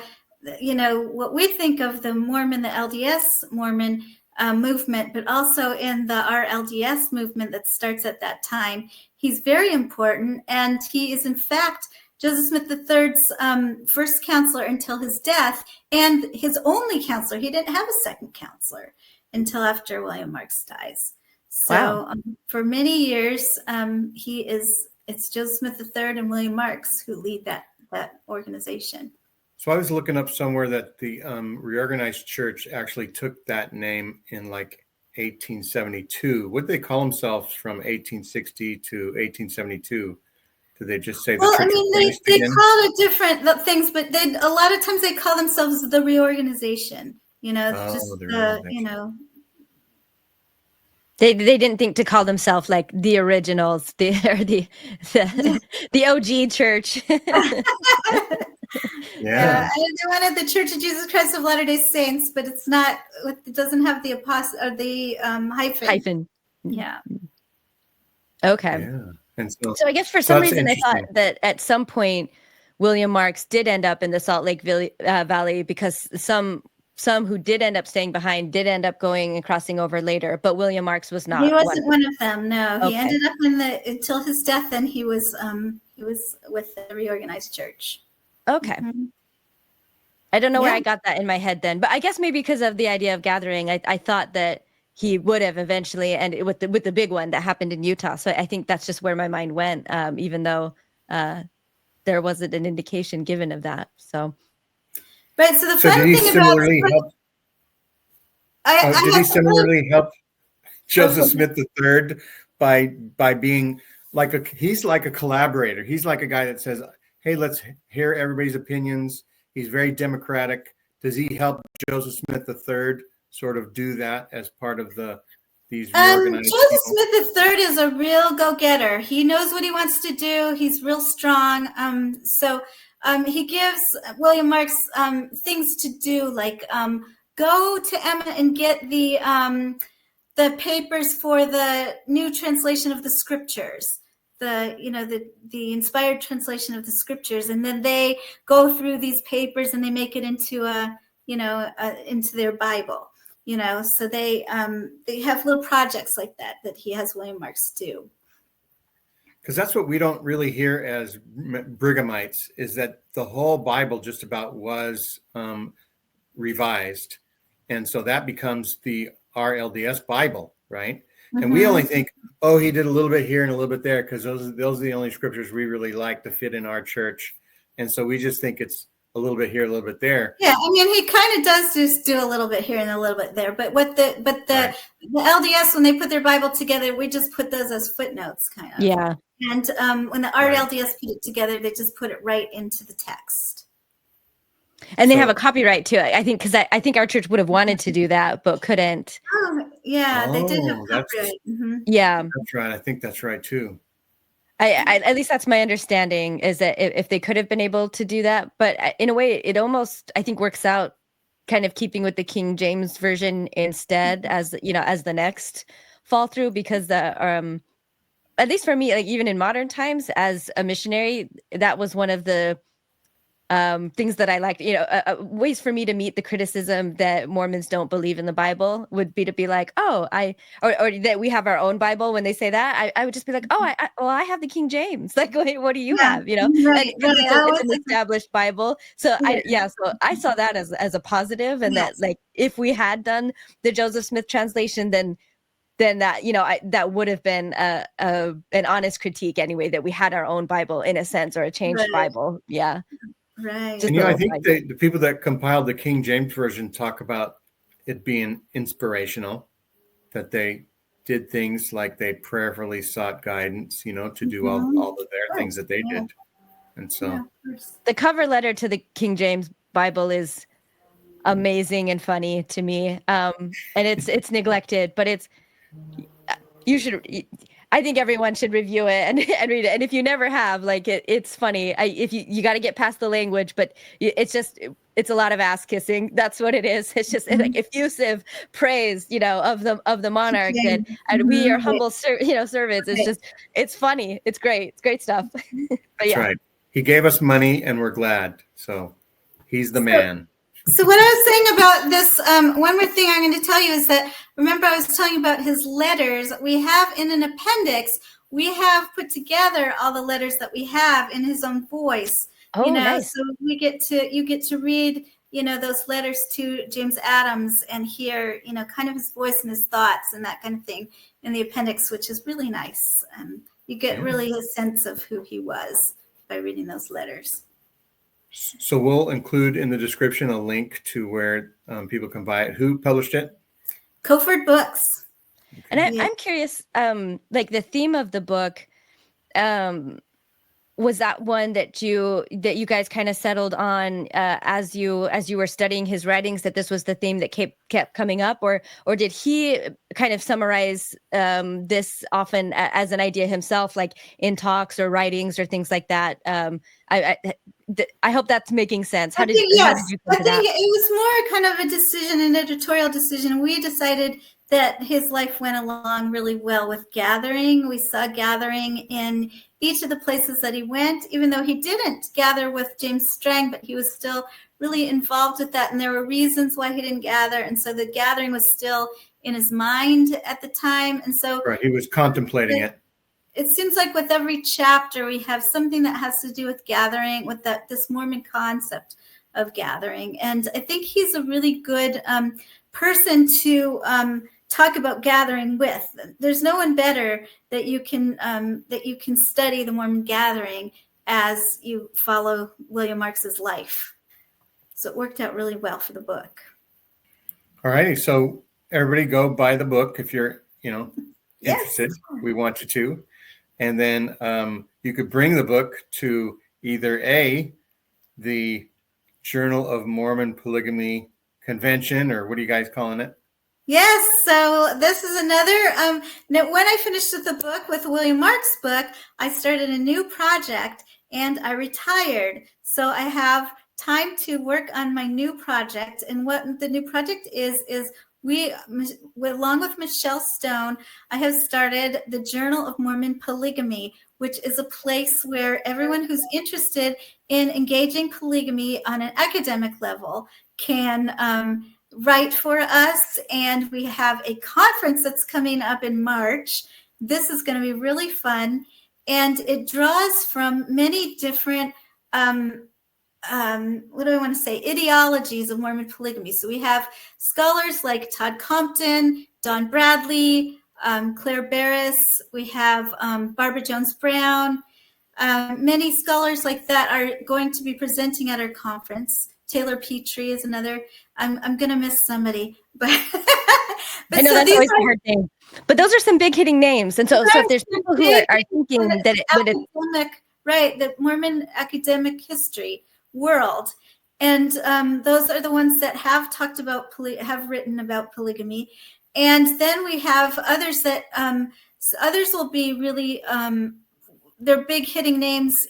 what we think of the Mormon, the LDS Mormon movement, but also in the RLDS movement that starts at that time. He's very important, and he is in fact Joseph Smith III's first counselor until his death, and his only counselor. He didn't have a second counselor until after William Marks dies. So for many years, it's Joseph Smith III and William Marks who lead that organization. So I was looking up somewhere that the Reorganized Church actually took that name in like 1872. What did they call themselves from 1860 to 1872? Did they just say the church? They call it different things, but a lot of times they call themselves the Reorganization. They didn't think to call themselves like the originals, the OG church. Yeah. They wanted the Church of Jesus Christ of Latter-day Saints, but it's not. It doesn't have the apostle or the hyphen. Yeah. Okay. Yeah. And so I guess for some reason I thought that at some point William Marks did end up in the Salt Lake Valley, because some who did end up staying behind did end up going and crossing over later, but William Marks was not. He wasn't one of them. No, Okay. He ended up until his death. Then he was with the Reorganized Church. Okay. Mm-hmm. I don't know where I got that in my head then, but I guess maybe because of the idea of gathering, I thought that he would have eventually, and with the big one that happened in Utah. So I think that's just where my mind went, even though there wasn't an indication given of that. So. Right. So the fun thing about did he similarly help Joseph Smith III by being he's like a collaborator. He's like a guy that says, hey, let's hear everybody's opinions. He's very democratic. Does he help Joseph Smith III sort of do that as part of these reorganized Joseph Smith III is a real go-getter. He knows what he wants to do. He's real strong. He gives William Marks things to do, like go to Emma and get the papers for the new translation of the scriptures, the inspired translation of the scriptures, and then they go through these papers and they make it into into their Bible. So they have little projects like that he has William Marks do. Because that's what we don't really hear as Brighamites, is that the whole Bible just about was revised. And so that becomes the RLDS Bible, right? Mm-hmm. And we only think, he did a little bit here and a little bit there, because those are the only scriptures we really like to fit in our church. And so we just think it's a little bit here, a little bit there. Yeah, he kind of does just do a little bit here and a little bit there. But the LDS, when they put their Bible together, we just put those as footnotes, kind of. Yeah. And when the RLDS put it together, they just put it right into the text. And they have a copyright too, I think, because I think our church would have wanted to do that, but couldn't. They did have copyright. Mm-hmm. Yeah. That's right. I think that's right too. I at least that's my understanding, is that if they could have been able to do that, but in a way it almost, I think, works out kind of keeping with the King James version instead, as the next fall through, because at least for me, like even in modern times as a missionary, that was one of the things that I liked, ways for me to meet the criticism that Mormons don't believe in the Bible would be to be like, or that we have our own Bible. When they say that, I would just be like, I have the King James. Like, what do you have? Right, And right. it's an established Bible. So Yeah. so I saw that as a positive, and Yes. that, like, if we had done the Joseph Smith translation, then that, that would have been an honest critique anyway, that we had our own Bible in a sense, or a changed Right. Bible. Yeah. Right. Just And I little think side- the people that compiled the King James version talk about it being inspirational, that they did things like they prayerfully sought guidance, to do all of their things that they did. And so Yeah, of course. the cover letter to the King James Bible is amazing and funny to me. And it's neglected, but I think everyone should review it and read it. And if you never have, like, it's funny. If you got to get past the language, but it's a lot of ass kissing. That's what it is. It's just like effusive praise, of the monarch, and we are humble, servants. It's it's funny. It's great. It's great stuff. But that's right. He gave us money, and we're glad. So he's the man. So what I was saying about this, one more thing I'm going to tell you is that, remember I was telling you about his letters. We have in an appendix, we have put together all the letters that we have in his own voice. Oh, nice. So you get to read, those letters to James Adams and hear, kind of his voice and his thoughts and that kind of thing in the appendix, which is really nice. You get really a sense of who he was by reading those letters. So we'll include in the description a link to where people can buy it. Who published it? Cofford Books. And I'm curious, like, the theme of the book, was that one that you guys kind of settled on as you were studying his writings, that this was the theme that kept coming up, or did he kind of summarize this often as an idea himself, like in talks or writings or things like that? I hope that's making sense. How did you come to that? I think it was more kind of a decision, an editorial decision. We decided that his life went along really well with gathering. We saw gathering in each of the places that he went, even though he didn't gather with James Strang, but he was still really involved with that. And there were reasons why he didn't gather. And so the gathering was still in his mind at the time. And so he was contemplating it. It seems like with every chapter, we have something that has to do with gathering, with this Mormon concept of gathering. And I think he's a really good person to talk about gathering with. There's no one better that you can study the Mormon gathering as you follow William Marks's life. So it worked out really well for the book. All righty. So everybody go buy the book if you're, interested. We want you to. And then you could bring the book to either the Journal of Mormon Polygamy Convention, or what are you guys calling it? Yes. So this is another, when I finished with the book, with William Marks' book, I started a new project and I retired. So I have time to work on my new project. And what the new project is we, along with Michelle Stone, I have started the Journal of Mormon Polygamy, which is a place where everyone who's interested in engaging polygamy on an academic level can write for us. And we have a conference that's coming up in March. This is going to be really fun. And it draws from many different ideologies of Mormon polygamy. So we have scholars like Todd Compton, Don Bradley, Claire Barris. We have Barbara Jones Brown. Many scholars like that are going to be presenting at our conference. Taylor Petrie is another. I'm going to miss somebody, but I know that's always a hard thing. But those are some big hitting names, and so if there's people who are thinking that the Mormon academic history world, and those are the ones that have talked about have written about polygamy, and then we have others that others will be really they're big hitting names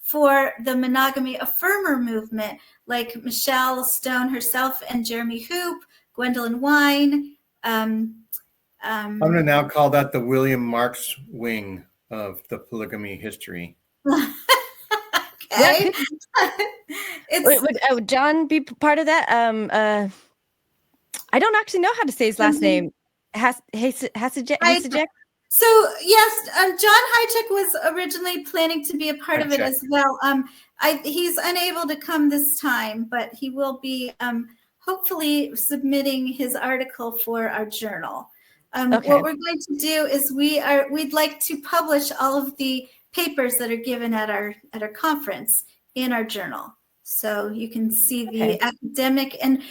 for the monogamy affirmer movement, like Michelle Stone herself and Jeremy Hoop, Gwendolyn Wine. I'm going to now call that the William Marks wing of the polygamy history. Okay. Yeah, could would John be part of that? I don't actually know how to say his last name. Hasajek? So yes, John Hychek was originally planning to be a part of it as well. He's unable to come this time, but he will be hopefully submitting his article for our journal. What we're going to do is we'd like to publish all of the papers that are given at our conference in our journal. So you can see the academic and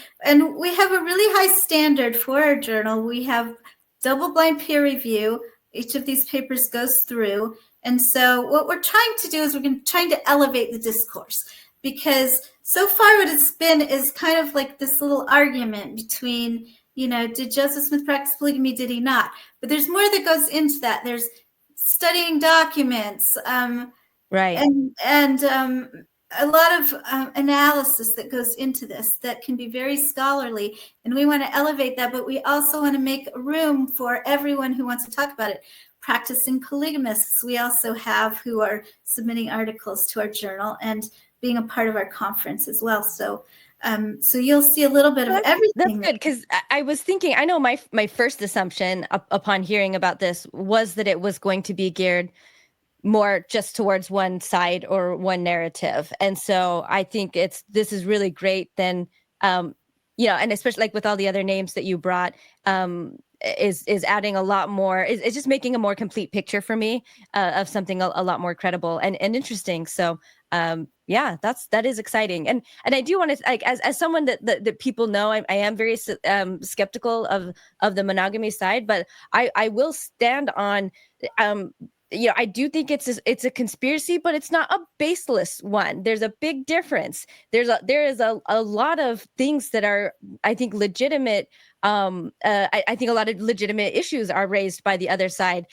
we have a really high standard for our journal. We have double-blind peer review. Each of these papers goes through. And so what we're trying to do is trying to elevate the discourse, because so far what it's been is kind of like this little argument between, did Joseph Smith practice polygamy? Did he not? But there's more that goes into that. There's studying documents, right, and a lot of analysis that goes into this that can be very scholarly, and we want to elevate that, but we also want to make room for everyone who wants to talk about it. Practicing polygamists, we also have who are submitting articles to our journal and being a part of our conference as well. So you'll see a little bit of everything. That's good, because I was thinking, I know my first assumption upon hearing about this was that it was going to be geared more just towards one side or one narrative. And so I think this is really great then, and especially like with all the other names that you brought, is adding a lot more, it's just making a more complete picture for me of something a lot more credible and interesting. So that is exciting. And I do want to, like, as someone that people know, I am very skeptical of the monogamy side, but I will stand on, I do think it's a conspiracy, but it's not a baseless one. There's a big difference. There is a lot of things that are, I think, legitimate. I think a lot of legitimate issues are raised by the other side.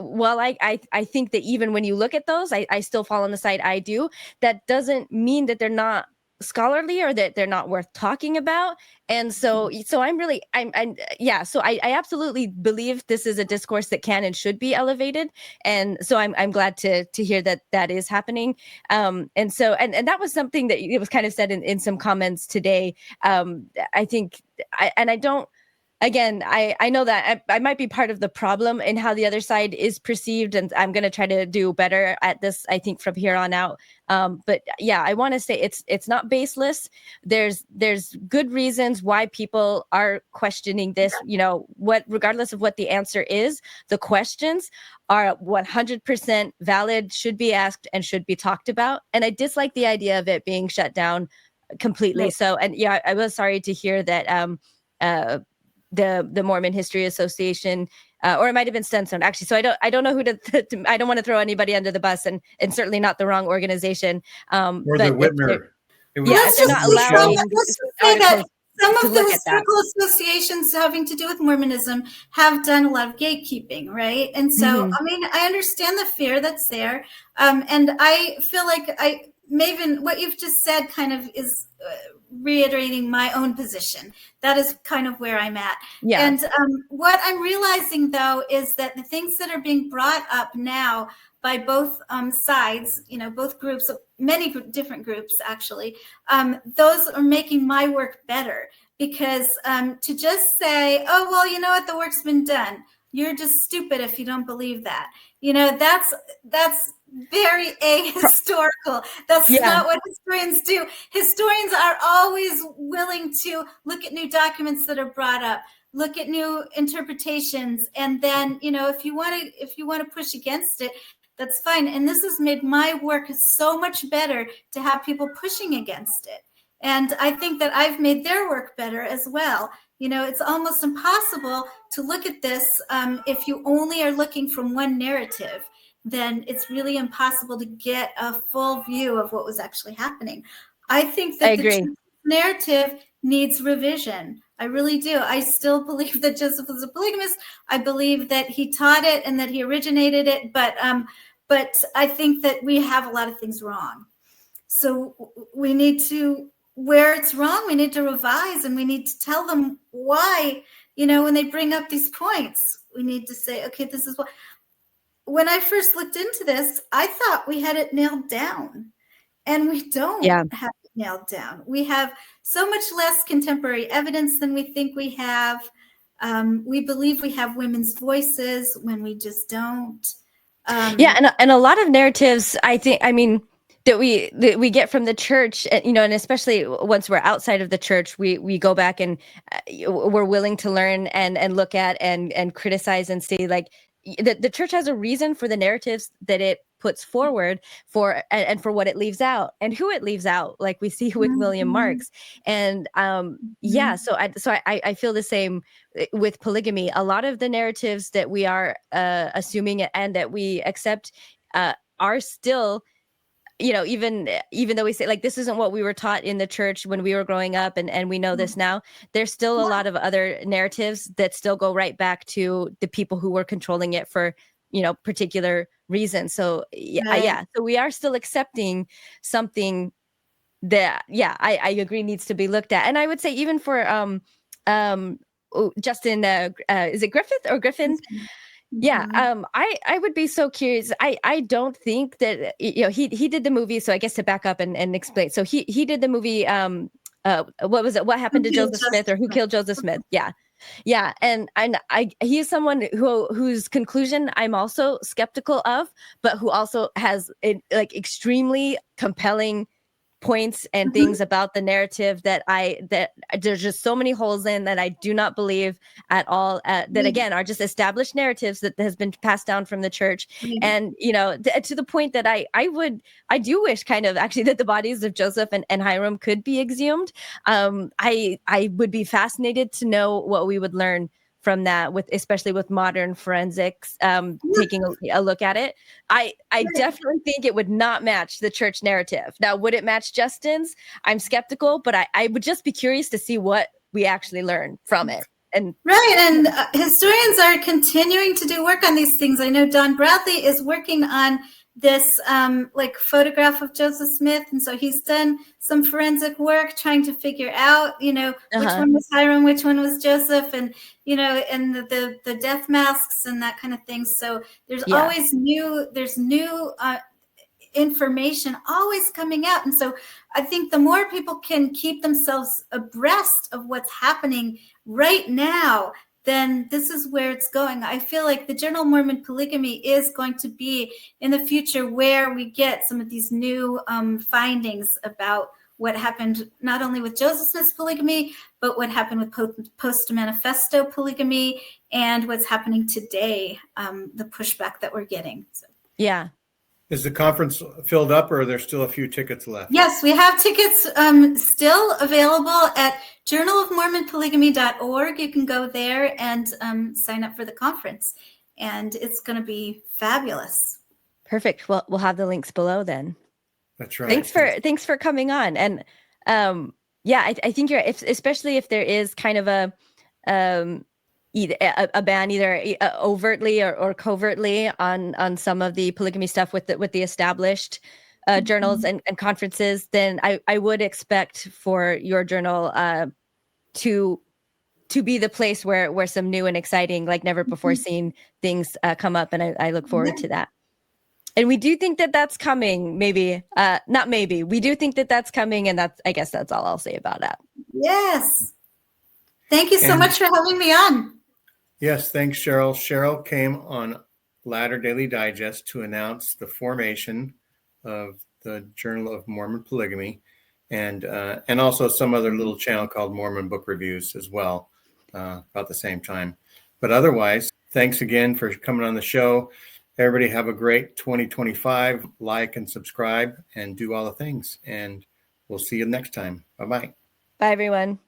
Well, I think that even when you look at those, I still fall on the side I do. That doesn't mean that they're not scholarly or that they're not worth talking about. And so I absolutely believe this is a discourse that can and should be elevated. And so I'm glad to hear that is happening. And that was something that it was kind of said in some comments today. I think I know that I might be part of the problem in how the other side is perceived, and I'm going to try to do better at this, I think, from here on out. But yeah, I want to say it's not baseless. There's good reasons why people are questioning this. Regardless of what the answer is, the questions are 100% valid, should be asked, and should be talked about. And I dislike the idea of it being shut down completely. Right. So, and yeah, I was sorry to hear that. The Mormon History Association, or it might have been Stenson, actually. So I don't know who I don't want to throw anybody under the bus, and certainly not the wrong organization. Or the Whitmer. Let's just say that some of the historical associations having to do with Mormonism have done a lot of gatekeeping, right? And so, I mean, I understand the fear that's there. And I feel like Maven, what you've just said kind of is reiterating my own position. That is kind of where I'm at. Yeah. And what I'm realizing, though, is that the things that are being brought up now by both sides, both groups, many different groups, actually, those are making my work better. Because to just say, oh, well, you know what, the work's been done. You're just stupid if you don't believe that. That's very ahistorical. That's not what historians do. Historians are always willing to look at new documents that are brought up, look at new interpretations, and then, if you want to push against it, that's fine. And this has made my work so much better to have people pushing against it. And I think that I've made their work better as well. It's almost impossible to look at this if you only are looking from one narrative. Then it's really impossible to get a full view of what was actually happening. I think that the narrative needs revision. I really do. I still believe that Joseph was a polygamist. I believe that he taught it and that he originated it, but I think that we have a lot of things wrong. So we need to, where it's wrong, we need to revise, and we need to tell them why, when they bring up these points, we need to say, okay, this is what. When I first looked into this, I thought we had it nailed down. and we don't have it nailed down. We have so much less contemporary evidence than we think we have. We believe we have women's voices when we just don't. And a lot of narratives, I mean, that we get from the church, and especially once we're outside of the church, we go back and we're willing to learn and look at and criticize and see, like, the church has a reason for the narratives that it puts forward for and for what it leaves out and who it leaves out, like we see with William Marks. And so I feel the same with polygamy. A lot of the narratives that we are assuming and that we accept are still, even though we say, like, this isn't what we were taught in the church when we were growing up, and we know this now, there's still a lot of other narratives that still go right back to the people who were controlling it for particular reasons. So so we are still accepting something that I agree needs to be looked at. And I would say even for Justin, is it Griffith or Griffin? Yeah. I would be so curious. I don't think that, he did the movie. So I guess to back up and explain. So he did the movie. What was it? What happened to Joseph Smith, or Who Killed Joseph Smith? Yeah. Yeah. And he is someone whose conclusion I'm also skeptical of, but who also has extremely compelling points and things about the narrative that there's just so many holes in, that I do not believe at all, that again are just established narratives that has been passed down from the church. And to the point that I do wish kind of actually that the bodies of Joseph and Hiram could be exhumed. I would be fascinated to know what we would learn from that, especially with modern forensics, taking a look at it. I definitely think it would not match the church narrative. Now, would it match Justin's? I'm skeptical, but I would just be curious to see what we actually learn from it. And historians are continuing to do work on these things. I know Don Bradley is working on this photograph of Joseph Smith, and so he's done some forensic work trying to figure out which one was Hiram, which one was Joseph, and and the death masks and that kind of thing. So there's always new information always coming out, and so I think the more people can keep themselves abreast of what's happening right now, then this is where it's going. I feel like the Journal of Mormon Polygamy is going to be in the future where we get some of these new findings about what happened not only with Joseph Smith's polygamy, but what happened with post-manifesto polygamy and what's happening today, the pushback that we're getting. So. Yeah. Is the conference filled up, or are there still a few tickets left? Yes, we have tickets still available at journalofmormonpolygamy.org. You can go there and sign up for the conference, and it's going to be fabulous. Perfect. Well, we'll have the links below then. That's right. Thanks for coming on. And I think especially if there is kind of a ban either overtly or covertly on some of the polygamy stuff with the established journals and conferences, then I would expect for your journal to be the place where some new and exciting, like never before seen things come up, and I look forward to that. And we do think that that's coming. We do think that that's coming, and I guess that's all I'll say about that. Yes. Thank you so much for having me on. Yes, thanks, Cheryl. Cheryl came on Latter Daily Digest to announce the formation of the Journal of Mormon Polygamy, and also some other little channel called Mormon Book Reviews as well, about the same time. But otherwise, thanks again for coming on the show. Everybody have a great 2025. Like and subscribe and do all the things. And we'll see you next time. Bye-bye. Bye, everyone.